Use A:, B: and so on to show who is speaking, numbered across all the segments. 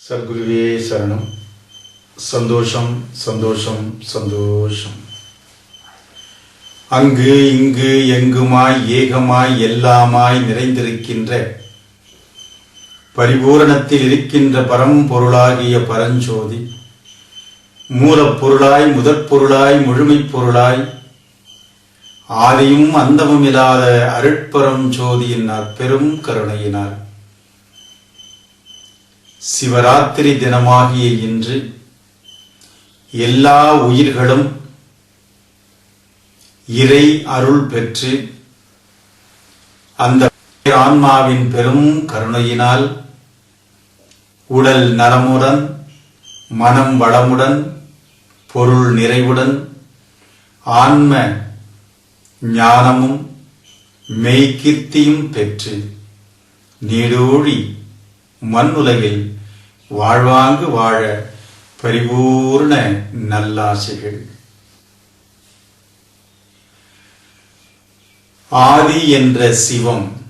A: சத்குருவே சரணம். சந்தோஷம் சந்தோஷம் சந்தோஷம். அங்கு இங்கு எங்குமாய் ஏகமாய் எல்லாமாய் நிறைந்திருக்கின்ற பரிபூரணத்தில் இருக்கின்ற பரம்பொருளாகிய பரஞ்சோதி, மூலப்பொருளாய் முதற்பொருளாய் முழுமைப் பொருளாய் ஆதியும் அந்தமும் இல்லாத அருட்பரம் ஜோதியின் பெரும் கருணையினார் சிவராத்திரி தினமாகிய இன்று எல்லா உயிர்களும் இறை அருள் பெற்று அந்த ஆன்மாவின் பெரும் கருணையினால் உடல் நலமுடன், மனம் வளமுடன், பொருள் நிறைவுடன், ஆன்ம ஞானமும் மெய்கீர்த்தியும் பெற்று நீடூழி மண்ணுலகில் வாழ்வாங்கு வாழ பரிபூர்ண நல்லாசைகள். ஆதி என்ற சிவம்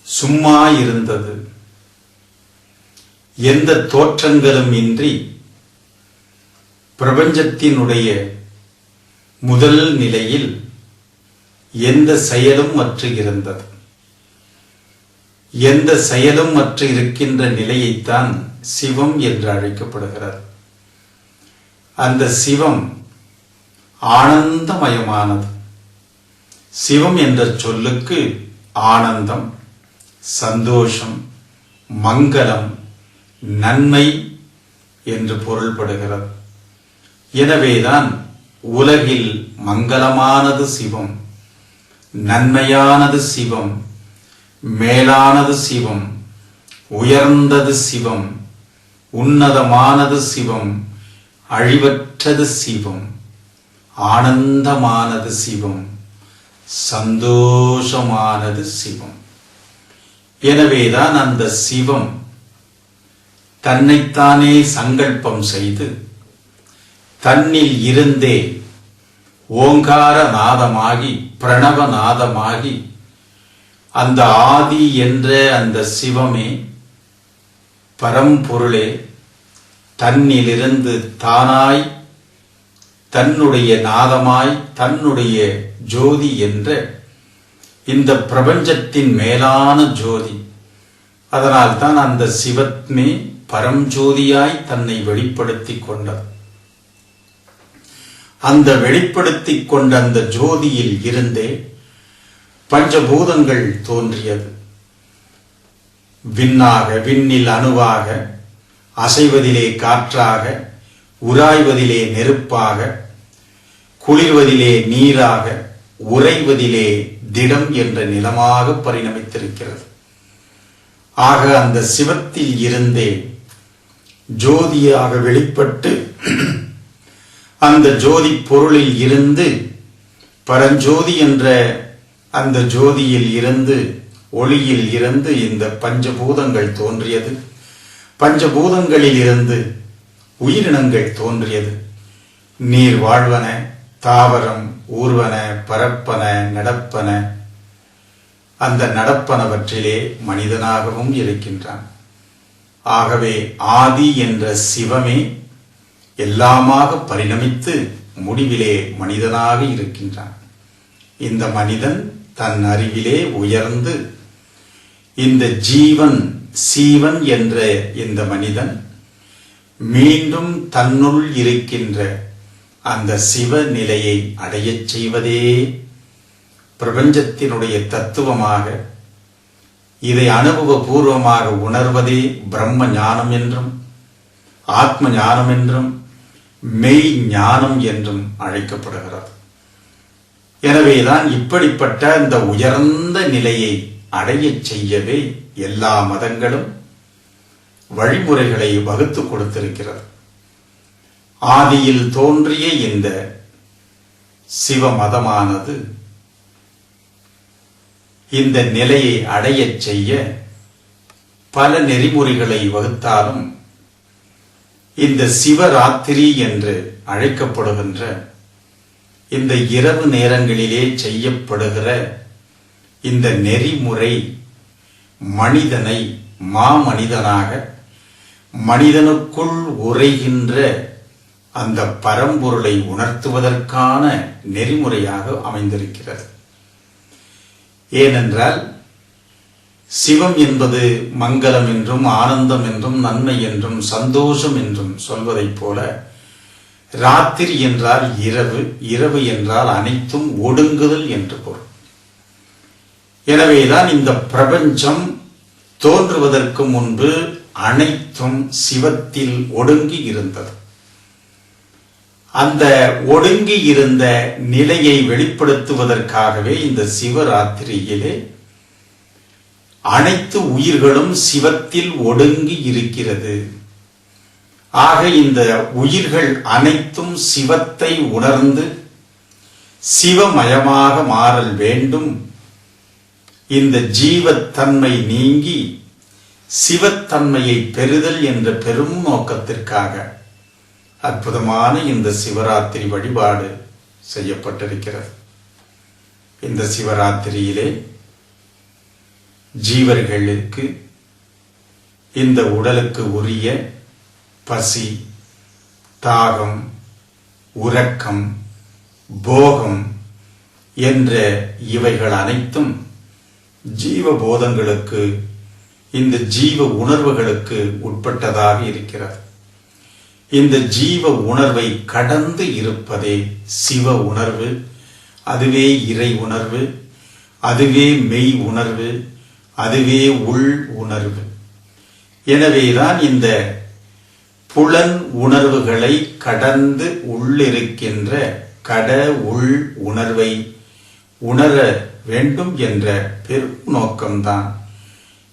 A: சும்மா இருந்தது. எந்த தோற்றங்களும் இன்றி பிரபஞ்சத்தினுடைய முதல் நிலையில் எந்த செயலும் அற்று இருந்தது. எந்த செயலும் அற்று இருக்கின்ற நிலையைத்தான் சிவம் என்று அழைக்கப்படுகிறது. அந்த சிவம் ஆனந்தமயமானது. சிவம் என்ற சொல்லுக்கு ஆனந்தம், சந்தோஷம், மங்களம், நன்மை என்று பொருள்படுகிறது. எனவேதான் உலகில் மங்களமானது சிவம், நன்மையானது சிவம், மேலானது சிவம், உயர்ந்தது சிவம், உன்னதமானது சிவம், அழிவற்றது சிவம், ஆனந்தமானது சிவம், சந்தோஷமானது சிவம். எனவேதான் அந்த சிவம் தன்னைத்தானே சங்கல்பம் செய்து தன்னில் இருந்தே ஓங்கார நாதமாகி பிரணவ நாதமாகி அந்த ஆதி என்ற அந்த சிவமே பரம்பொருளே தன்னிலிருந்து தானாய் தன்னுடைய நாதமாய் தன்னுடைய ஜோதி என்ற இந்த பிரபஞ்சத்தின் மேலான ஜோதி. அதனால்தான் அந்த சிவமே பரஞ்சோதியாய் தன்னை வெளிப்படுத்தி கொண்டது. அந்த வெளிப்படுத்தி கொண்ட அந்த ஜோதியில் இருந்தே பஞ்சபூதங்கள் தோன்றியது. விண்ணாக, விண்ணில் அணுவாக, அசைவதிலே காற்றாக, உராய்வதிலே நெருப்பாக, குளிர்வதிலே நீராக, உறைவதிலே திடம் என்ற நிலமாக பரிணமித்திருக்கிறது. ஆக அந்த சிவத்தில் இருந்தே ஜோதியாக வெளிப்பட்டு அந்த ஜோதி பொருளில் இருந்து பரஞ்சோதி என்ற அந்த ஜோதியில் இருந்து ஒளியில் இருந்து இந்த பஞ்சபூதங்கள் தோன்றியது. பஞ்சபூதங்களில் இருந்து உயிரினங்கள் தோன்றியது. நீர் வாழ்வன, தாவரம் ஊர்வன, பரப்பன, நடப்பன. அந்த நடப்பனவற்றிலே மனிதனாகவும் இருக்கின்றான். ஆகவே ஆதி என்ற சிவமே எல்லாமாக பரிணமித்து முடிவிலே மனிதனாக இருக்கின்றான். இந்த மனிதன் தன் அறிவிலே உயர்ந்து இந்த ஜீவன் சீவன் என்ற இந்த மனிதன் மீண்டும் தன்னுள் இருக்கின்ற அந்த சிவ நிலையை அடையச் செய்வதே பிரபஞ்சத்தினுடைய தத்துவமாக, இதை அனுபவபூர்வமாக உணர்வதே பிரம்ம ஞானம் என்றும் ஆத்ம ஞானம் என்றும் மெய் ஞானம் என்றும் அழைக்கப்படுகிறது. எனவேதான் இப்படிப்பட்ட இந்த உயர்ந்த நிலையை அடையச் செய்யவே எல்லா மதங்களும் வழிமுறைகளை வகுத்து கொடுத்திருக்கிறது. ஆதியில் தோன்றிய இந்த சிவ மதமானது இந்த நிலையை அடையச் செய்ய பல நெறிமுறைகளை வகுத்தாலும் இந்த சிவராத்திரி என்று அழைக்கப்படுகின்ற இந்த இரவு நேரங்களிலே செய்யப்படுகிற இந்த நெறிமுறை மனிதனை மாமனிதனாக மனிதனுக்குள் உறைகின்ற அந்த பரம்பொருளை உணர்த்துவதற்கான நெறிமுறையாக அமைந்திருக்கிறது. ஏனென்றால் சிவம் என்பது மங்களம் என்றும் ஆனந்தம் என்றும் நன்மை என்றும் சந்தோஷம் என்றும் சொல்வதைப் போல, ராத்திரி என்றால் இரவு, இரவு என்றால் அனைத்தும் ஒடுங்குதல் என்று பொருள். எனவேதான் இந்த பிரபஞ்சம் தோன்றுவதற்கு முன்பு அனைத்தும் சிவத்தில் ஒடுங்கி இருந்தது. அந்த ஒடுங்கி இருந்த நிலையை வெளிப்படுத்துவதற்காகவே இந்த சிவராத்திரியிலே அனைத்து உயிர்களும் சிவத்தில் ஒடுங்கி இருக்கிறது. ஆக இந்த உயிர்கள் அனைத்தும் சிவத்தை உணர்ந்து சிவமயமாக மாறல் வேண்டும். இந்த ஜீவத்தன்மை நீங்கி சிவத்தன்மையை பெறுதல் என்ற பெரும் நோக்கத்திற்காக அற்புதமான இந்த சிவராத்திரி வழிபாடு செய்யப்பட்டிருக்கிறது. இந்த சிவராத்திரியிலே ஜீவர்களுக்கு இந்த உடலுக்கு உரிய பசி, தாகம், உறக்கம், போகம் என்ற இவைகள் அனைத்தும் ஜீவபோதங்களுக்கு, இந்த ஜீவ உணர்வுகளுக்கு உட்பட்டதாக இருக்கிறது. இந்த ஜீவ உணர்வை கடந்து இருப்பதே சிவ உணர்வு, அதுவே இறை உணர்வு, அதுவே மெய் உணர்வு, அதுவே உள் உணர்வு. எனவேதான் இந்த புலன் உணர்வுகளை கடந்து உள்ளிருக்கின்ற கட உள் உணர்வை உணர வேண்டும் என்ற பெரும் நோக்கம்தான்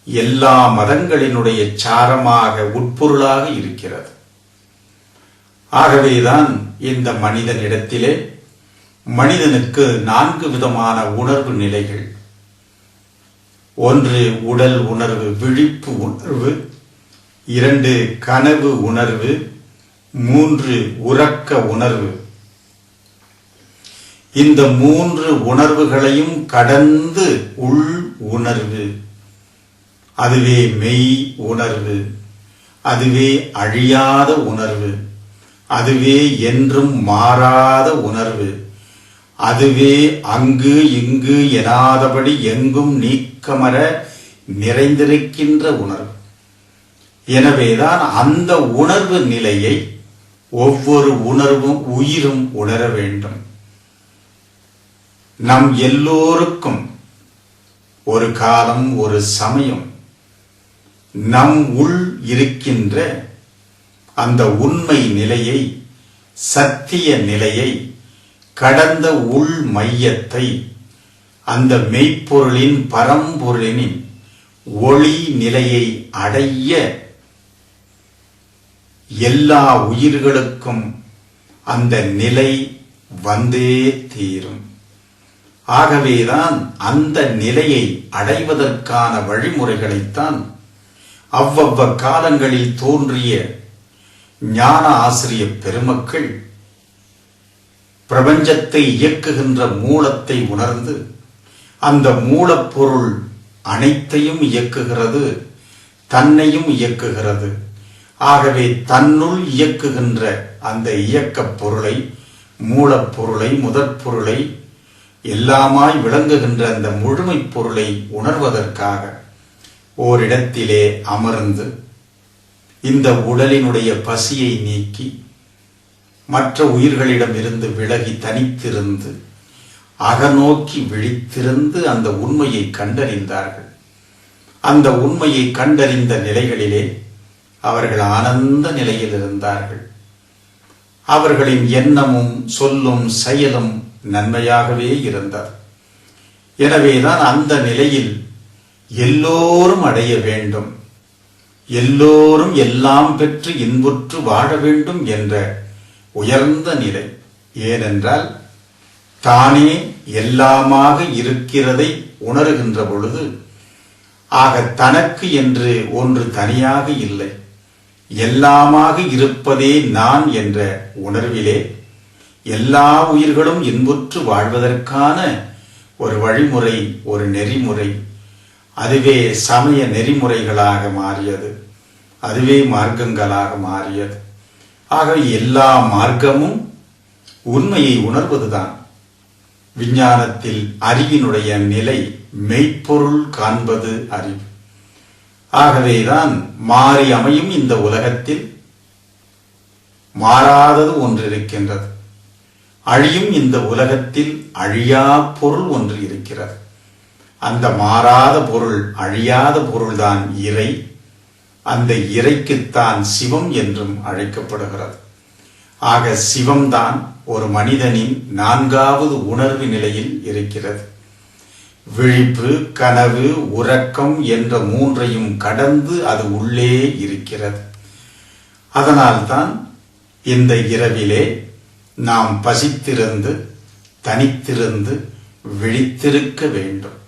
A: எல்லா மதங்களினுடைய சாரமாக உட்பொருளாக இருக்கிறது. ஆகவேதான் இந்த மனிதனிடத்திலே மனிதனுக்கு 4 விதமான உணர்வு நிலைகள். ஒன்று உடல் உணர்வு, விழிப்பு உணர்வு. 2 கனவு உணர்வு. 3 உறக்க உணர்வு. இந்த 3 உணர்வுகளையும் கடந்து உள் உணர்வு, அதுவே மெய் உணர்வு, அதுவே அழியாத உணர்வு, அதுவே என்றும் மாறாத உணர்வு, அதுவே அங்கு இங்கு எனாதபடி எங்கும் நீக்கமர நிறைந்திருக்கின்ற உணர்வு. எனவேதான் அந்த உணர்வு நிலையை ஒவ்வொரு உணர்வும் உயிரும் உணர வேண்டும். நம் எல்லோருக்கும் ஒரு காலம், ஒரு சமயம் நம் உள் இருக்கின்ற அந்த உண்மை நிலையை, சத்திய நிலையை, கடந்த உள் மையத்தை, அந்த மெய்ப்பொருளின் பரம்பொருளின் ஒளி நிலையை அடைய எல்லா உயிர்களுக்கும் அந்த நிலை வந்தே தீரும். ஆகவேதான் அந்த நிலையை அடைவதற்கான வழிமுறைகளைத்தான் அவ்வவ்வ காலங்களில் தோன்றிய ஞான ஆசிரிய பெருமக்கள் பிரபஞ்சத்தை இயக்குகின்ற மூலத்தை உணர்ந்து, அந்த மூலப்பொருள் அனைத்தையும் இயக்குகிறது, தன்னையும் இயக்குகிறது. ஆகவே தன்னுள் இயக்குகின்ற அந்த இயக்கப் பொருளை, மூலப்பொருளை, முதற்பொருளை, எல்லாமாய் விளங்குகின்ற அந்த முழுமை பொருளை உணர்வதற்காக ஓரிடத்திலே அமர்ந்து இந்த உடலினுடைய பசியை நீக்கி மற்ற உயிர்களிடமிருந்து விலகி தனித்திருந்து அகநோக்கி விழித்திருந்து அந்த உண்மையை கண்டறிந்தார்கள். அந்த உண்மையை கண்டறிந்த நிலைகளிலே அவர்கள் ஆனந்த நிலையில் இருந்தார்கள். அவர்களின் எண்ணமும் சொல்லும் செயலும் நன்மையாகவே இருந்தது. எனவேதான் அந்த நிலையில் எல்லோரும் அடைய வேண்டும், எல்லோரும் எல்லாம் பெற்று இன்புற்று வாழ வேண்டும் என்ற உயர்ந்த நிலை. ஏனென்றால் தானே எல்லாமாக இருக்கிறதை உணர்கின்ற பொழுது, ஆக தனக்கு என்று ஒன்று தனியாக இல்லை, எல்லாமாக இருப்பதே நான் என்ற உணர்விலே எல்லா உயிர்களும் இன்புற்று வாழ்வதற்கான ஒரு வழிமுறை, ஒரு நெறிமுறை, அதுவே சமய நெறிமுறைகளாக மாறியது, அதுவே மார்க்கங்களாக மாறியது. ஆக எல்லா மார்க்கமும் உண்மையை உணர்வதுதான். விஞ்ஞானத்தில் அறிவினுடைய நிலை மெய்ப்பொருள் காண்பது அறிவு. ஆகவேதான் மாறி அமையும் இந்த உலகத்தில் மாறாதது ஒன்று இருக்கின்றது. அழியும் இந்த உலகத்தில் அழியா பொருள் ஒன்று இருக்கிறது. அந்த மாறாத பொருள், அழியாத பொருள்தான் இறை. அந்த இறைக்குத்தான் சிவம் என்றும் அழைக்கப்படுகிறது. ஆக சிவம்தான் ஒரு மனிதனின் 4வது உணர்வு நிலையில் இருக்கிறது. விழிப்பு, கனவு, உறக்கம் என்ற 3ஐயும் கடந்து அது உள்ளே இருக்கிறது. அதனால்தான் இந்த இரவிலே நாம் பசித்திருந்து தனித்திருந்து விழித்திருக்க வேண்டும்.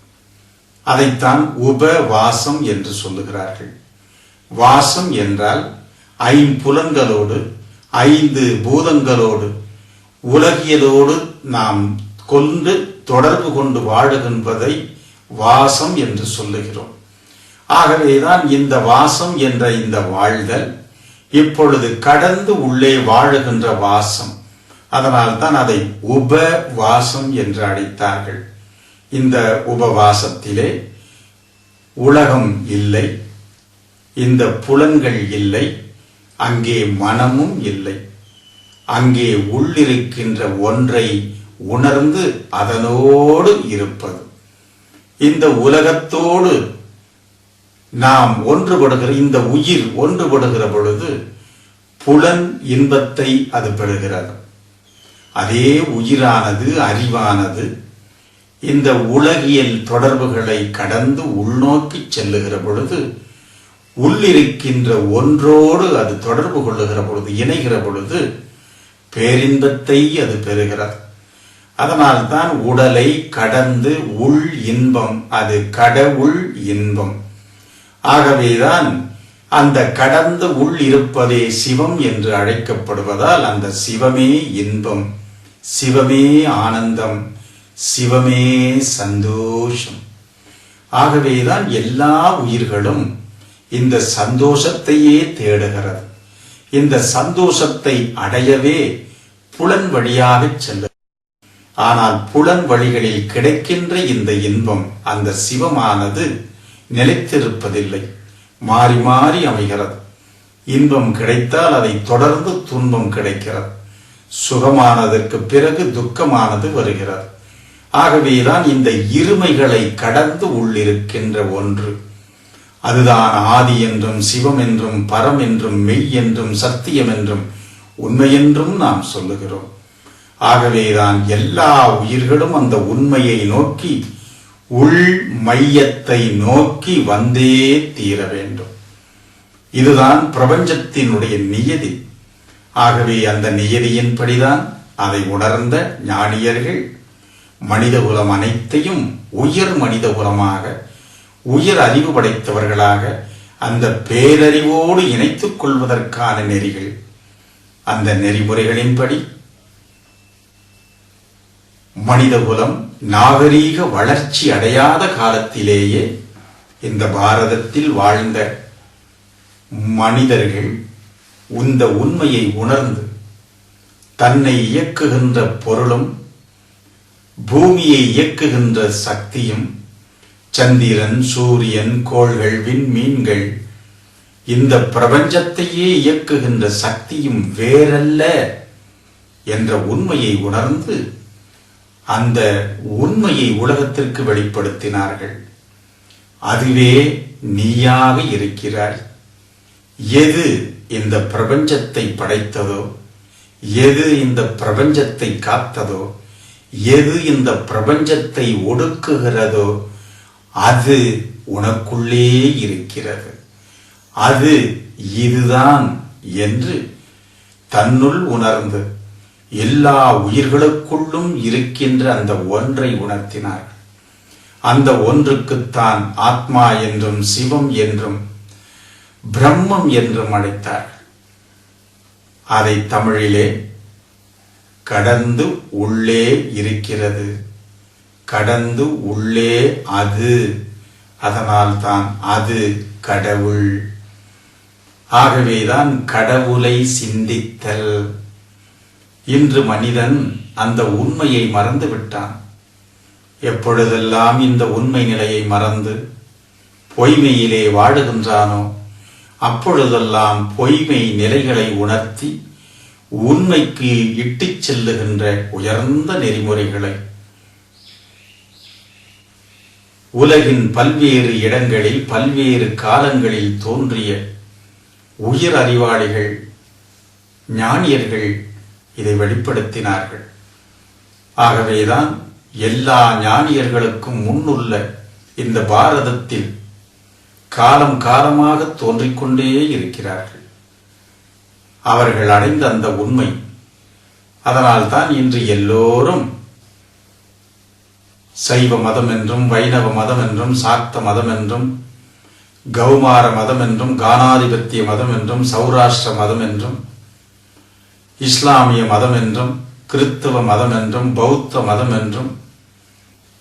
A: அதைத்தான் உபவாசம் என்று சொல்லுகிறார்கள். வாசம் என்றால் 5 5 பூதங்களோடு உலகியலோடு நாம் கொண்டு தொடர்பு கொண்டு வாழுகின்றதை வாசம் என்று சொல்லுகிறோம். ஆகவேதான் இந்த வாசம் என்ற இந்த வாழ்தல் இப்பொழுது கடந்து உள்ளே வாழுகின்ற வாசம். அதனால்தான் அதை உபவாசம் என்று அழைத்தார்கள். இந்த உபவாசத்திலே உலகம் இல்லை, இந்த புலன்கள் இல்லை, அங்கே மனமும் இல்லை. அங்கே உள்ளிருக்கின்ற ஒன்றை உணர்ந்து அதனோடு இருப்பது. இந்த உலகத்தோடு நாம் ஒன்றுபடுகிற, இந்த உயிர் ஒன்றுபடுகிற பொழுது புலன் இன்பத்தை அது பெறுகிறது. அதே உயிரானது, அறிவானது இந்த உலகியல் தொடர்புகளை கடந்து உள்நோக்கி செல்லுகிற பொழுது, உள்ளிருக்கின்ற ஒன்றோடு அது தொடர்பு கொள்ளுகிற பொழுது, இணைகிற பொழுது பேரின்பத்தை அது பெறுகிறது. அதனால்தான் உடலை கடந்து உள் இன்பம், அது கடவுள் இன்பம். ஆகவேதான் அந்த கடந்த உள் இருப்பதே சிவம் என்று அழைக்கப்படுவதால் அந்த சிவமே இன்பம், சிவமே ஆனந்தம், சிவமே சந்தோஷம். ஆகவேதான் எல்லா உயிர்களும் இந்த சந்தோஷத்தையே தேடுகிறது. இந்த சந்தோஷத்தை அடையவே புலன் வழியாக செல்ல. ஆனால் புலன் வழிகளில் கிடைக்கின்ற இந்த இன்பம், அந்த சிவமானது நிலைத்திருப்பதில்லை, மாறி மாறி அமைகிறது. இன்பம் கிடைத்தால் அதை தொடர்ந்து துன்பம் கிடைக்கிறது. சுகமானதற்கு பிறகு துக்கமானது வருகிறது. ஆகவேதான் இந்த இருமைகளை கடந்து உள்ளிருக்கின்ற ஒன்று, அதுதான் ஆதி என்றும் சிவம் என்றும் பரம் என்றும் மெய் என்றும் சத்தியம் என்றும் உண்மை என்றும் நாம் சொல்லுகிறோம். ஆகவேதான் எல்லா உயிர்களும் அந்த உண்மையை நோக்கி, உள் மையத்தை நோக்கி வந்தே தீர வேண்டும். இதுதான் பிரபஞ்சத்தினுடைய நியதி. ஆகவே அந்த நியதியின்படிதான் அதை உணர்ந்த ஞானியர்கள் மனிதகுலம் அனைத்தையும் உயர் மனிதகுலமாக, உயர் அறிவு படைத்தவர்களாக அந்த பேரறிவோடு இணைத்துக் கொள்வதற்கான நெறிகள், அந்த நெறிமுறைகளின்படி மனிதகுலம் நாகரீக வளர்ச்சி அடையாத காலத்திலேயே இந்த பாரதத்தில் வாழ்ந்த மனிதர்கள் இந்த உண்மையை உணர்ந்து தன்னை இயக்குகின்ற பொருளும் பூமியை இயக்குகின்ற சக்தியும், சந்திரன், சூரியன், கோள்கள், விண்மீன்கள், இந்த பிரபஞ்சத்தையே இயக்குகின்ற சக்தியும் வேறல்ல என்ற உண்மையை உணர்ந்து அந்த உண்மையை உலகத்திற்கு வெளிப்படுத்தினார்கள். அதுவே நீயாக இருக்கிறாய். எது இந்த பிரபஞ்சத்தை படைத்ததோ, எது இந்த பிரபஞ்சத்தை காத்ததோ, எது இந்த பிரபஞ்சத்தை ஒடுக்குகிறதோ அது உனக்குள்ளே இருக்கிறது. அது இதுதான் என்று தன்னுள் உணர்ந்து எல்லா உயிர்களுக்குள்ளும் இருக்கின்ற அந்த ஒன்றை உணர்த்தினார். அந்த ஒன்றுக்குத்தான் ஆத்மா என்றும் சிவம் என்றும் பிரம்மம் என்றும் அழைத்தார். அதை தமிழிலே கடந்து உள்ளே இருக்கிறது, கடந்து உள்ளே அது, அதனால்தான் அது கடவுள். ஆகவேதான் கடவுளை சிந்தித்தல். இன்று மனிதன் அந்த உண்மையை மறந்து விட்டான். எப்பொழுதெல்லாம் இந்த உண்மை நிலையை மறந்து பொய்மையிலே வாழுகின்றானோ அப்பொழுதெல்லாம் பொய்மை நிலைகளை உணர்த்தி உண்மைக்கு இட்டுச் செல்லுகின்ற உயர்ந்த நெறிமுறைகளை உலகின் பல்வேறு இடங்களில் பல்வேறு காலங்களில் தோன்றிய உயர் அறிவாளிகள் ஞானியர்கள் இதை வெளிப்படுத்தினார்கள். ஆகவேதான் எல்லா ஞானியர்களுக்கும் முன்னுள்ள இந்த பாரதத்தில் காலம் காலமாக தோன்றிக்கொண்டே இருக்கிறார்கள். அவர்கள் அடைந்த அந்த உண்மை. அதனால்தான் இன்று எல்லோரும் சைவ மதம் என்றும் வைணவ மதம் என்றும் சாக்த மதம் என்றும் கௌமார மதம் என்றும் கானாதிபத்திய மதம் என்றும் சௌராஷ்டிர மதம் என்றும் இஸ்லாமிய மதம் என்றும் கிறிஸ்தவ மதம் என்றும் பௌத்த மதம் என்றும்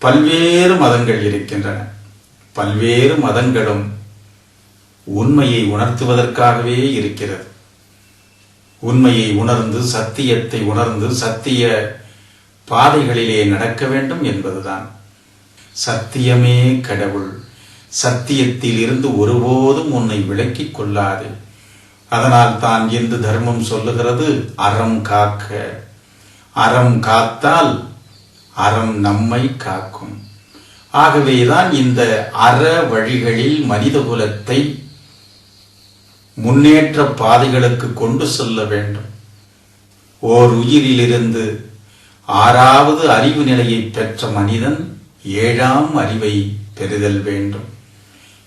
A: பல்வேறு மதங்கள் இருக்கின்றன. பல்வேறு மதங்களும் உண்மையை உணர்த்துவதற்காகவே இருக்கிறது. உண்மையை உணர்ந்து சத்தியத்தை உணர்ந்து சத்திய பாதைகளிலே நடக்க வேண்டும் என்பதுதான். சத்தியமே கடவுள். சத்தியத்தில் இருந்து ஒருபோதும் உன்னை விலக்கிக் கொள்ளாது. அதனால் தான் இந்து தர்மம் சொல்லுகிறது, அறம் காக்க. அறம் காத்தால் அறம் நம்மை காக்கும். ஆகவேதான் இந்த அற வழிகளில் மனித குலத்தை முன்னேற்ற பாதைகளுக்கு கொண்டு செல்ல வேண்டும். ஓர் உயிரிலிருந்து 6வது அறிவு நிலையை பெற்ற மனிதன் 7ஆம் அறிவை பெறுதல் வேண்டும்.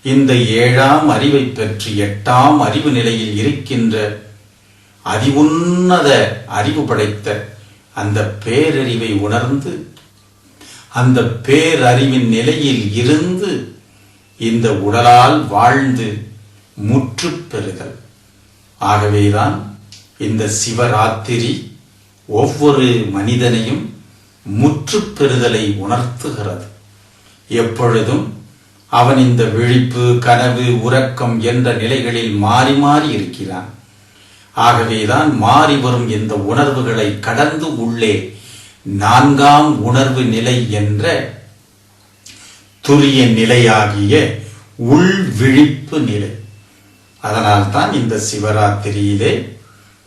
A: இந்த 7ஆம் அறிவை பெற்று 8ஆம் அறிவு நிலையில் இருக்கின்ற அதிஉன்னத அறிவு படைத்த அந்த பேரறிவை உணர்ந்து அந்த பேரறிவின் நிலையில் இருந்து இந்த உடலால் வாழ்ந்து முற்று பெறுதல். ஆகவேதான் இந்த சிவராத்திரி ஒவ்வொரு மனிதனையும் முற்று பெறுதலை உணர்த்துகிறது. எப்பொழுதும் அவன் இந்த விழிப்பு கனவு உறக்கம் என்ற நிலைகளில் மாறி மாறி இருக்கிறான். ஆகவேதான் மாறி வரும் இந்த உணர்வுகளை கடந்து உள்ளே 4ஆம் உணர்வு நிலை என்ற துரிய நிலையாகிய உள் விழிப்பு நிலை. அதனால்தான் இந்த சிவராத்திரியிலே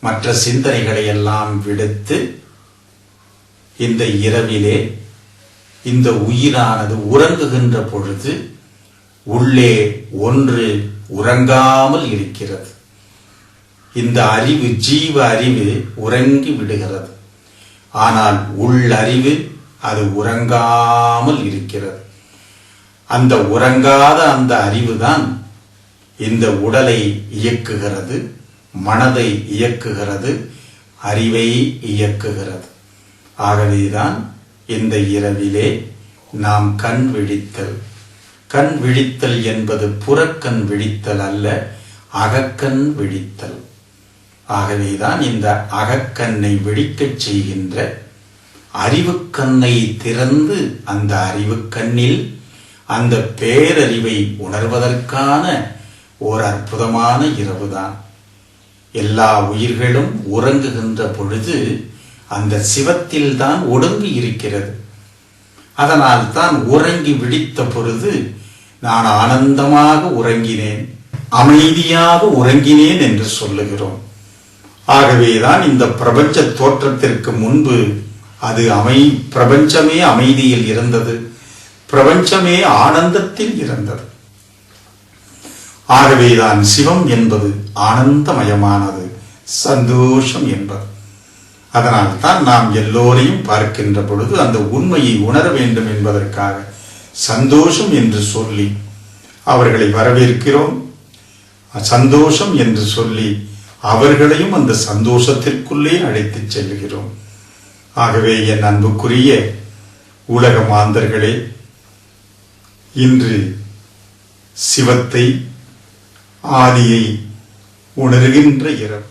A: மற்ற சிந்தனைகளை எல்லாம் விடுத்து இந்த இரவிலே இந்த உயிரானது உறங்குகின்ற பொழுது உள்ளே ஒன்று உறங்காமல் இருக்கிறது. இந்த அறிவு ஜீவ அறிவு உறங்கி விடுகிறது. ஆனால் உள்ளறிவு அது உறங்காமல் இருக்கிறது. அந்த உறங்காத அந்த அறிவுதான் இந்த உடலை இயக்குகிறது, மனதை இயக்குகிறது, அறிவை இயக்குகிறது. ஆகவேதான் இந்த இரவிலே நாம் கண் விழித்தல். கண் விழித்தல் என்பது புறக்கண் விழித்தல் அல்ல, அகக்கண் விழித்தல். ஆகவேதான் இந்த அகக்கண்ணை விழிக்கச் செய்கின்ற அறிவுக்கண்ணை திறந்து அந்த அறிவுக்கண்ணில் அந்த பேரறிவை உணர்வதற்கான ஓர் அற்புதமான இரவுதான். எல்லா உயிர்களும் உறங்குகின்ற பொழுது அந்த சிவத்தில் தான் ஒடுங்கி இருக்கிறது. அதனால் தான் உறங்கி விழித்த பொழுது நான் ஆனந்தமாக உறங்கினேன், அமைதியாக உறங்கினேன் என்று சொல்லுகிறோம். ஆகவேதான் இந்த பிரபஞ்ச தோற்றத்திற்கு முன்பு அது பிரபஞ்சமே அமைதியில் இருந்தது, பிரபஞ்சமே ஆனந்தத்தில் இருந்தது. ஆகவேதான் சிவம் என்பது ஆனந்தமயமானது, சந்தோஷம் என்பது. அதனால் தான் நாம் எல்லோரையும் பார்க்கின்ற பொழுது அந்த உண்மையை உணர வேண்டும் என்பதற்காக சந்தோஷம் என்று சொல்லி அவர்களை வரவேற்கிறோம். சந்தோஷம் என்று சொல்லி அவர்களையும் அந்த சந்தோஷத்திற்குள்ளே அழைத்துச் செல்கிறோம். ஆகவே என் அன்புக்குரிய உலக மாந்தர்களே, இன்று சிவத்தை ஆதியை உணர்கின்ற இரவு.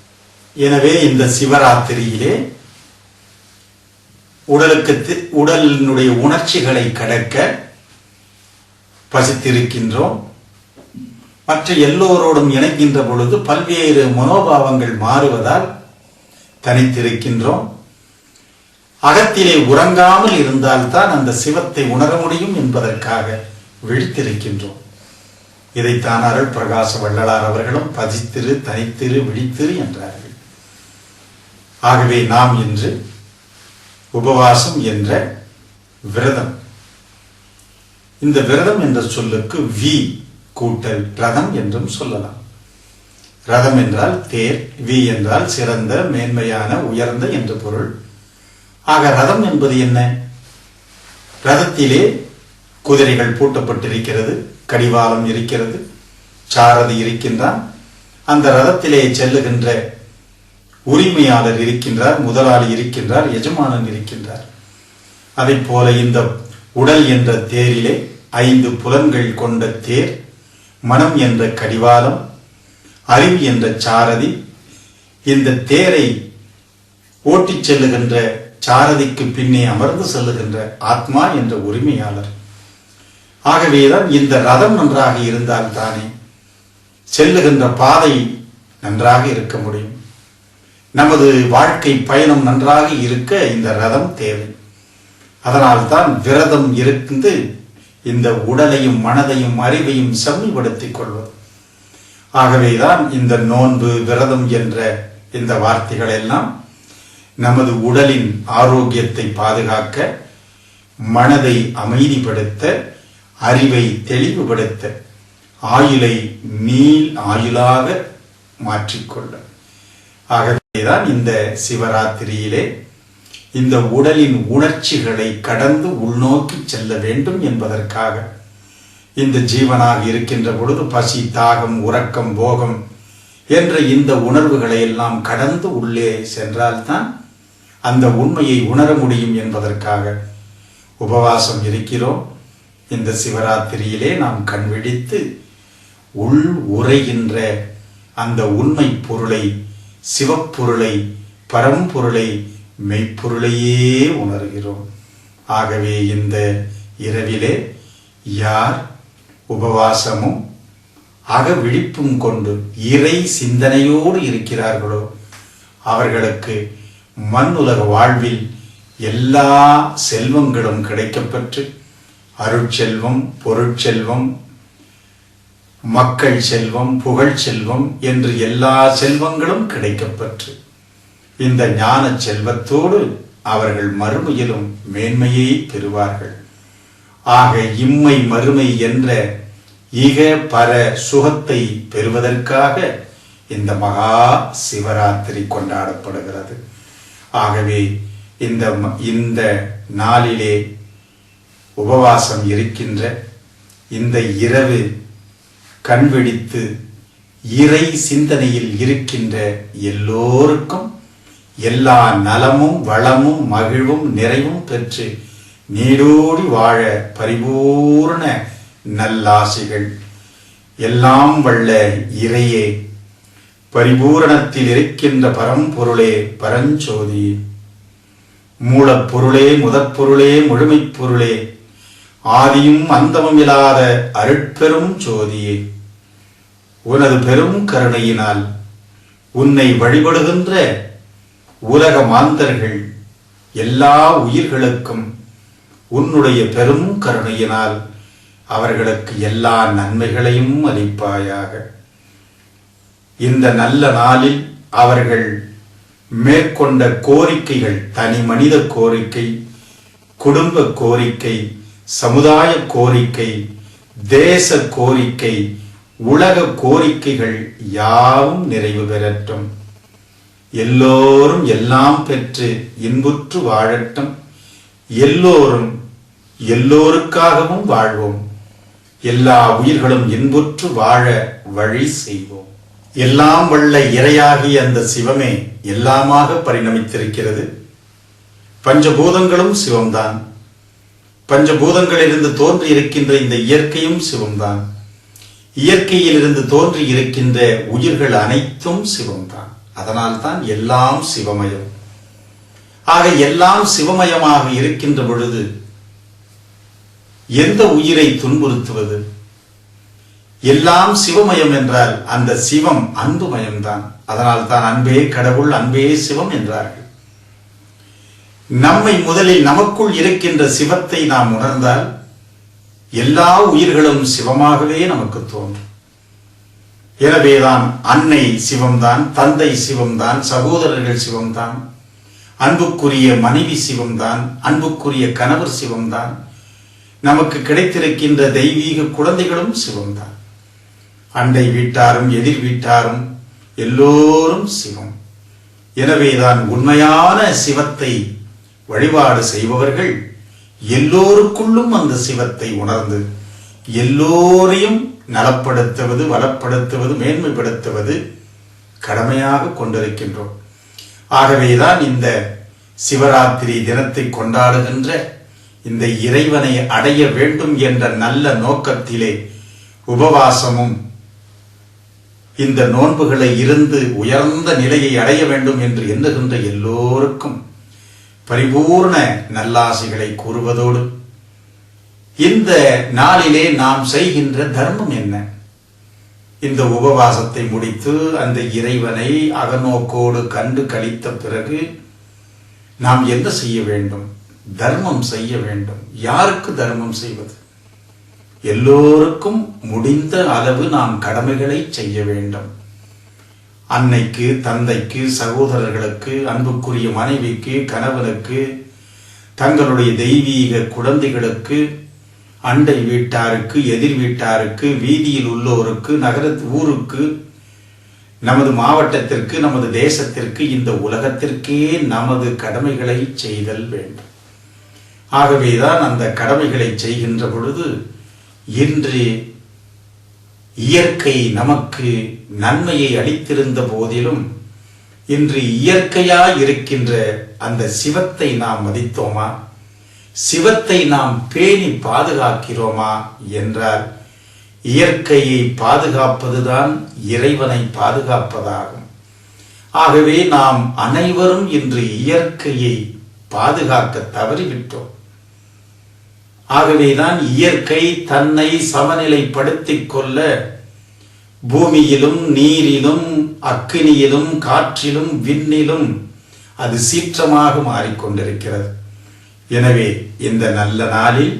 A: எனவே இந்த சிவராத்திரியிலே உடலினுடைய உணர்ச்சிகளை கடக்க பசித்திருக்கின்றோம். மற்ற எல்லோரோடும் இணைகின்ற பொழுது பல்வேறு மனோபாவங்கள் மாறுவதால் தனித்திருக்கின்றோம். அகத்திலே உறங்காமல் இருந்தால்தான் அந்த சிவத்தை உணர முடியும் என்பதற்காக விழித்திருக்கின்றோம். இதைத்தான் அருள் பிரகாச வள்ளலார் அவர்களும் பதித்திரு, தனித்திரு, விழித்திரு என்றார்கள். ஆகவே நாம் இன்று உபவாசம் என்ற விரதம், இந்த விரதம் என்ற சொல்லுக்கு வி கூட்டல் ரதம் என்றும் சொல்லலாம். ரதம் என்றால் தேர், வி என்றால் சிறந்த, மேன்மையான, உயர்ந்த என்று பொருள். ஆக ரதம் என்பது என்ன? ரதத்திலே குதிரைகள் பூட்டப்பட்டிருக்கிறது, கடிவாளம் இருக்கிறது, சாரதி இருக்கின்றான். அந்த ரதத்திலே செல்லுகின்ற உரிமையாளர் இருக்கின்றார், முதலாளி இருக்கின்றார், எஜமானன் இருக்கின்றார். அதை போல இந்த உடல் என்ற தேரிலே 5 புலன்கள் கொண்ட தேர், மனம் என்ற கடிவாளம், அறிவு என்ற சாரதி, இந்த தேரை ஓட்டிச் செல்லுகின்ற சாரதிக்கு பின்னே அமர்ந்து செல்லுகின்ற ஆத்மா என்ற உரிமையாளர். ஆகவேதான் இந்த ரதம் நன்றாக இருந்தால் தானே செல்லுகின்ற பாதை நன்றாக இருக்க முடியும். நமது வாழ்க்கை பயணம் நன்றாக இருக்க இந்த ரதம் தேவை. அதனால்தான் விரதம் இருந்து இந்த உடலையும் மனதையும் அறிவையும் செம்மைப்படுத்திக் கொள்வது. ஆகவேதான் இந்த நோன்பு, விரதம் என்ற இந்த வார்த்தைகள் எல்லாம் நமது உடலின் ஆரோக்கியத்தை பாதுகாக்க, மனதை அமைதிப்படுத்த, அறிவை தெளிவுபடுத்த, ஆயுளை நீள் ஆயுளாக மாற்றிக்கொள்ள. ஆகவேதான் இந்த சிவராத்திரியிலே இந்த உடலின் உணர்ச்சிகளை கடந்து உள்நோக்கி செல்ல வேண்டும் என்பதற்காக இந்த ஜீவனாக இருக்கின்ற பொழுது பசி, தாகம், உறக்கம், போகம் என்ற இந்த உணர்வுகளை எல்லாம் கடந்து உள்ளே சென்றால்தான் அந்த உண்மையை உணர முடியும் என்பதற்காக உபவாசம் இருக்கிறோம். இந்த சிவராத்திரியிலே நாம் கண்விழித்து உள் உரைகின்ற அந்த உண்மை பொருளை, சிவப்பொருளை, பரம்பொருளை, மெய்ப்பொருளையே உணர்கிறோம். ஆகவே இந்த இரவிலே யார் உபவாசமும் அகவிழிப்பும் கொண்டு இறை சிந்தனையோடு இருக்கிறார்களோ அவர்களுக்கு மண்ணுலக வாழ்வில் எல்லா செல்வங்களும் கிடைக்கப்பெற்று, அருட்செல்வம், பொருட்செல்வம், மக்கள் செல்வம், புகழ் செல்வம் என்று எல்லா செல்வங்களும் கிடைக்கப்பெற்று இந்த ஞான செல்வத்தோடு அவர்கள் மறுமையிலும் மேன்மையை பெறுவார்கள். ஆக இம்மை மறுமை என்ற இக பர சுகத்தை பெறுவதற்காக இந்த மகா சிவராத்திரி கொண்டாடப்படுகிறது. ஆகவே இந்த நாளிலே உபவாசம் இருக்கின்ற இந்த இரவு கண்விழித்து இறை சிந்தனையில் இருக்கின்ற எல்லோருக்கும் எல்லா நலமும், வளமும், மகிழ்வும், நிறைவும் பெற்று நீடோடி வாழ பரிபூர்ண நல்லாசிகள். எல்லாம் வல்ல இறையே, பரிபூரணத்தில் இருக்கின்ற பரம்பொருளே, பரஞ்சோதி, மூலப்பொருளே, முதற்பொருளே, முழுமைப் பொருளே, ஆதியும் அந்தமும் இல்லாத அருட்பெரும் ஜோதியே, உனது பெரும் கருணையினால் உன்னை வழிபடுகின்ற உலக மாந்தர்கள் எல்லா உயிர்களுக்கும் உன்னுடைய பெரும் கருணையினால் அவர்களுக்கு எல்லா நன்மைகளையும் அளிப்பாயாக. இந்த நல்ல நாளில் அவர்கள் மேற்கொண்ட கோரிக்கைகள், தனி மனித கோரிக்கை, குடும்ப கோரிக்கை, சமுதாய கோரிக்கை, தேச கோரிக்கை, உலக கோரிக்கைகள் யாவும் நிறைவு பெறட்டும். எல்லோரும் எல்லாம் பெற்று இன்புற்று வாழட்டும். எல்லோரும் எல்லோருக்காகவும் வாழ்வோம். எல்லா உயிர்களும் இன்புற்று வாழ வழி செய்வோம். எல்லாம் வல்ல இறையாகிய அந்த சிவமே எல்லாமாக பரிணமித்திருக்கிறது. பஞ்சபூதங்களும் சிவம்தான். பஞ்சபூதங்களிலிருந்து தோன்றி இருக்கின்ற இந்த இயற்கையும் சிவம்தான். இயற்கையிலிருந்து தோன்றி இருக்கின்ற உயிர்கள் அனைத்தும் சிவம்தான். அதனால்தான் எல்லாம் சிவமயம். ஆக எல்லாம் சிவமயமாக இருக்கின்ற பொழுது எந்த உயிரை துன்புறுத்துவது? எல்லாம் சிவமயம் என்றால் அந்த சிவம் அன்புமயம்தான். அதனால் தான் அன்பே கடவுள், அன்பே சிவம் என்றார்கள். நம்மை முதலில் நமக்குள் இருக்கின்ற சிவத்தை நாம் உணர்ந்தால் எல்லா உயிர்களும் சிவமாகவே நமக்கு தோன்றும். எனவேதான் அன்னை சிவம்தான், தந்தை சிவம்தான், சகோதரர்கள் சிவம்தான், அன்புக்குரிய மனைவி சிவம்தான், அன்புக்குரிய கணவர் சிவம்தான், நமக்கு கிடைத்திருக்கின்ற தெய்வீக குழந்தைகளும் சிவம்தான். அண்டை வீட்டாரும் எதிர் வீட்டாரும் எல்லோரும் சிவம். எனவேதான் உண்மையான சிவத்தை வழிபாடு செய்பவர்கள் எல்லோருக்குள்ளும் அந்த சிவத்தை உணர்ந்து எல்லோரையும் நலப்படுத்துவது, வளப்படுத்துவது, மேன்மைப்படுத்துவது கடமையாக கொண்டிருக்கின்றோம். ஆகவேதான் இந்த சிவராத்திரி தினத்தை கொண்டாடுகின்ற இந்த இறைவனை அடைய வேண்டும் என்ற நல்ல நோக்கத்திலே உபவாசமும் இந்த நோன்புகளை இருந்து உயர்ந்த நிலையை அடைய வேண்டும் என்று எண்ணுகின்ற எல்லோருக்கும் பரிபூர்ண நல்லாசிகளை கூறுவதோடு, இந்த நாளிலே நாம் செய்கின்ற தர்மம் என்ன? இந்த உபவாசத்தை முடித்து அந்த இறைவனை அகநோக்கோடு கண்டு கழித்த பிறகு நாம் என்ன செய்ய வேண்டும்? தர்மம் செய்ய வேண்டும். யாருக்கு தர்மம் செய்வது? எல்லோருக்கும் முடிந்த அளவு நாம் கடமைகளை செய்ய வேண்டும். அன்னைக்கு, தந்தைக்கு, சகோதரர்களுக்கு, அன்புக்குரிய மனைவிக்கு, கணவனுக்கு, தங்களுடைய தெய்வீக குழந்தைகளுக்கு, அண்டை வீட்டாருக்கு, எதிர் வீட்டாருக்கு, வீதியில் உள்ளோருக்கு, நகர ஊருக்கு, நமது மாவட்டத்திற்கு, நமது தேசத்திற்கு, இந்த உலகத்திற்கே நமது கடமைகளை செய்தல் வேண்டும். ஆகவேதான் அந்த கடமைகளை செய்கின்ற பொழுது இன்று இயற்கை நமக்கு நன்மையை அளித்திருந்த போதிலும் இன்று இயற்கையாய் இருக்கின்ற அந்த சிவத்தை நாம் மதித்தோமா? சிவத்தை நாம் பேணி பாதுகாக்கிறோமா என்றால் இயற்கையை பாதுகாப்பதுதான் இறைவனை பாதுகாப்பதாகும். ஆகவே நாம் அனைவரும் இன்று இயற்கையை பாதுகாக்க தவறிவிட்டோம். ஆகவேதான் இயற்கை தன்னை சமநிலைப்படுத்திக் கொள்ள பூமியிலும், நீரிலும், அக்கினியிலும், காற்றிலும், விண்ணிலும் அது சீற்றமாக மாறிக்கொண்டிருக்கிறது. எனவே இந்த நல்ல நாளில்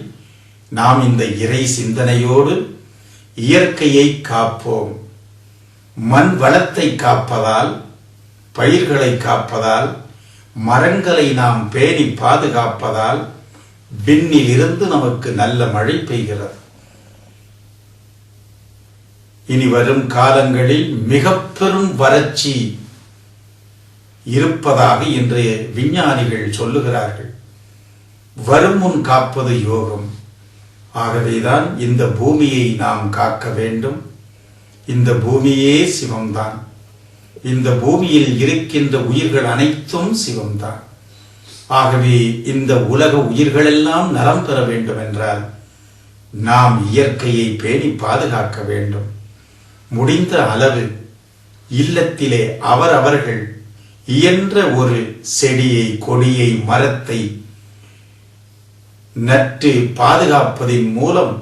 A: நாம் இந்த இறை சிந்தனையோடு இயற்கையை காப்போம். மண் வளத்தை காப்பதால், பயிர்களை காப்பதால், மரங்களை நாம் பேணி பாதுகாப்பதால் விண்ணில் இருந்து நமக்கு நல்ல மழை பெய்கிறது. இனி வரும் காலங்களில் மிக பெரும் வறட்சி இருப்பதாக இன்றைய விஞ்ஞானிகள் சொல்லுகிறார்கள். வரும் முன் காப்பது யோகம். ஆகவேதான் இந்த பூமியை நாம் காக்க வேண்டும். இந்த பூமியே சிவம்தான். இந்த பூமியில் இருக்கின்ற உயிர்கள் அனைத்தும் சிவம்தான். ஆகவே இந்த உலக உயிர்களெல்லாம் நலம் பெற வேண்டும் என்றால் நாம் இயற்கையை பேணி பாதுகாக்க வேண்டும். முடிந்த அளவு இல்லத்திலே அவர்கள் இயன்ற ஒரு செடியை, கொடியை, மரத்தை நட்டு பாதுகாப்பதின் மூலம்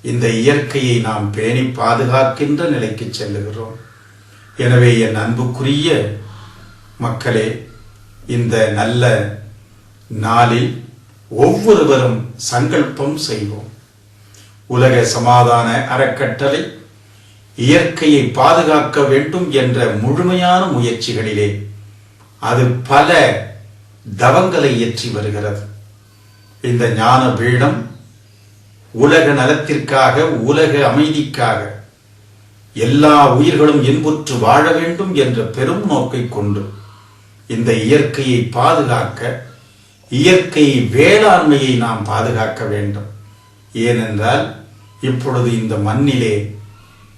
A: இந்த இயற்கையை நாம் பேணி பாதுகாக்கின்ற நிலைக்கு செல்லுகிறோம். எனவே என் அன்புக்குரிய மக்களே, இந்த நல்ல நாளில் ஒவ்வொருவரும் சங்கல்பம் செய்வோம். உலக சமாதான அறக்கட்டளை இயற்கையை பாதுகாக்க வேண்டும் என்ற முழுமையான முயற்சிகளிலே அது பல தவங்களை இயற்றி வருகிறது. இந்த ஞான பீடம் உலக நலத்திற்காக, உலக அமைதிக்காக, எல்லா உயிர்களும் இன்புற்று வாழ வேண்டும் என்ற பெரும் நோக்கை கொண்டு இந்த இயற்கையை பாதுகாக்க, இயற்கை வேளாண்மையை நாம் பாதுகாக்க வேண்டும். ஏனென்றால் இப்பொழுது இந்த மண்ணிலே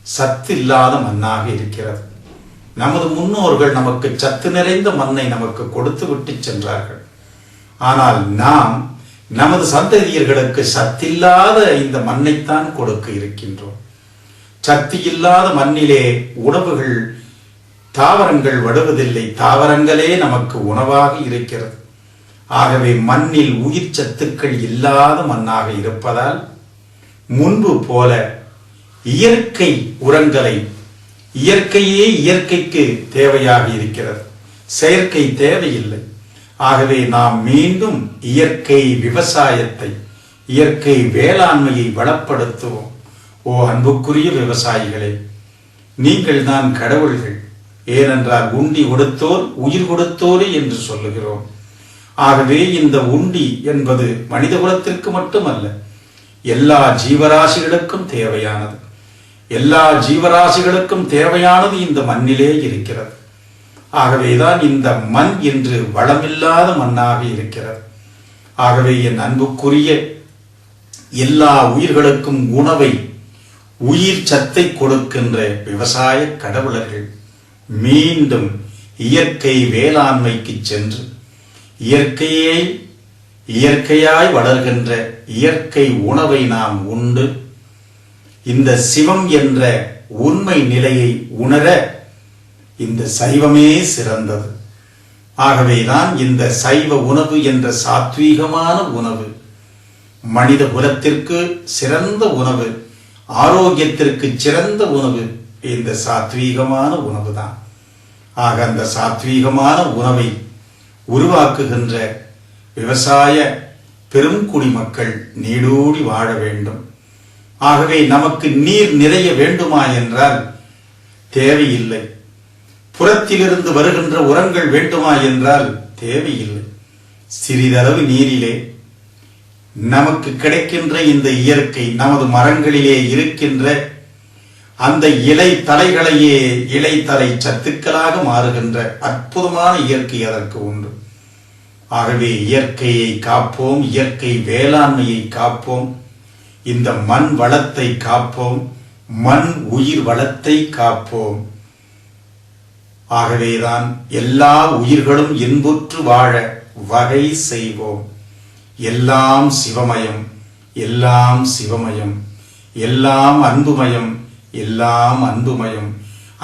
A: சத்து இல்லாத மண்ணாக இருக்கிறது. நமது முன்னோர்கள் நமக்கு சத்து நிறைந்த மண்ணை நமக்கு கொடுத்து விட்டு சென்றார்கள். ஆனால் நாம் நமது சந்ததியர்களுக்கு சத்தில்லாத இந்த மண்ணைத்தான் கொடுக்க இருக்கின்றோம். சக்தி இல்லாத மண்ணிலே உணவுகள், தாவரங்கள் வடுவதில்லை. தாவரங்களே நமக்கு உணவாக இருக்கிறது. ஆகவே மண்ணில் உயிர் சத்துக்கள் இல்லாத மண்ணாக இருப்பதால் முன்பு போல இயற்கை உரங்களை இயற்கையே இயற்கைக்கு தேவையாக இருக்கிறது, செயற்கை தேவையில்லை. ஆகவே நாம் மீண்டும் இயற்கை விவசாயத்தை, இயற்கை வேளாண்மையை வளப்படுத்துவோம். ஓ அன்புக்குரிய விவசாயிகளே, நீங்கள் தான் கடவுள்கள். ஏனென்றால் உண்டி கொடுத்தோர் உயிர் கொடுத்தோரே என்று சொல்லுகிறோம். ஆகவே இந்த உண்டி என்பது மனித குலத்திற்கு மட்டுமல்ல, எல்லா ஜீவராசிகளுக்கும் தேவையானது. எல்லா ஜீவராசிகளுக்கும் தேவையானது இந்த மண்ணிலே இருக்கிறது. ஆகவேதான் இந்த மண் இன்று வளமில்லாத மண்ணாக இருக்கிறது. ஆகவே என் அன்புக்குரிய எல்லா உயிர்களுக்கும் உணவை, உயிர் சத்தை கொடுக்கின்ற விவசாய கடவுளர்கள் மீண்டும் இயற்கை வேளாண்மைக்கு சென்று இயற்கையாய் வளர்கின்ற இயற்கை உணவை நாம் உண்டு இந்த சிவம் என்ற உண்மை நிலையை உணர இந்த சைவமே சிறந்தது. ஆகவேதான் இந்த சைவ உணவு என்ற சாத்வீகமான உணவு மனித குலத்திற்கு சிறந்த உணவு, ஆரோக்கியத்திற்கு சிறந்த உணவு இந்த சாத்வீகமான உணவு தான். ஆக அந்த சாத்வீகமான உணவை உருவாக்குகின்ற விவசாய பெருங்குடி மக்கள் நீடூடி வாழ வேண்டும். ஆகவே நமக்கு நீர் நிறைய வேண்டுமா என்றால் தேவையில்லை. புறத்திலிருந்து வருகின்ற உரங்கள் வேண்டுமா என்றால் தேவையில்லை. சிறிதளவு நீரிலே நமக்கு கிடைக்கின்ற இந்த இயற்கை, நமது மரங்களிலே இருக்கின்ற அந்த இலை தலைகளையே இலை தலை சத்துக்களாக மாறுகின்ற அற்புதமான இயற்கை அதற்கு உண்டு. ஆகவே இயற்கையை காப்போம், இயற்கை வேளாண்மையை காப்போம், இந்த மண் வளத்தை காப்போம், மண் உயிர் வளத்தை காப்போம். ஆகவேதான் எல்லா உயிர்களும் இன்புற்று வாழ வகை செய்வோம். எல்லாம் சிவமயம், எல்லாம் சிவமயம், எல்லாம் அன்புமயம், எல்லாம் அன்புமயம்.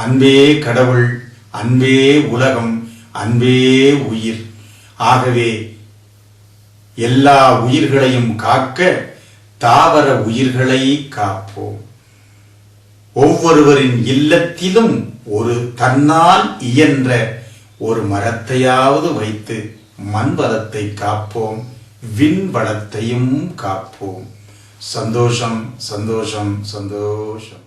A: அன்பே கடவுள், அன்பே உலகம், அன்பே உயிர். ஆகவே எல்லா உயிர்களையும் காக்க தாவர உயிர்களை காப்போம். ஒவ்வொருவரின் இல்லத்திலும் ஒரு தன்னால் இயன்ற ஒரு மரத்தையாவது வைத்து மண் வளத்தை காப்போம், விண் வளத்தையும் காப்போம். சந்தோஷம், சந்தோஷம், சந்தோஷம்.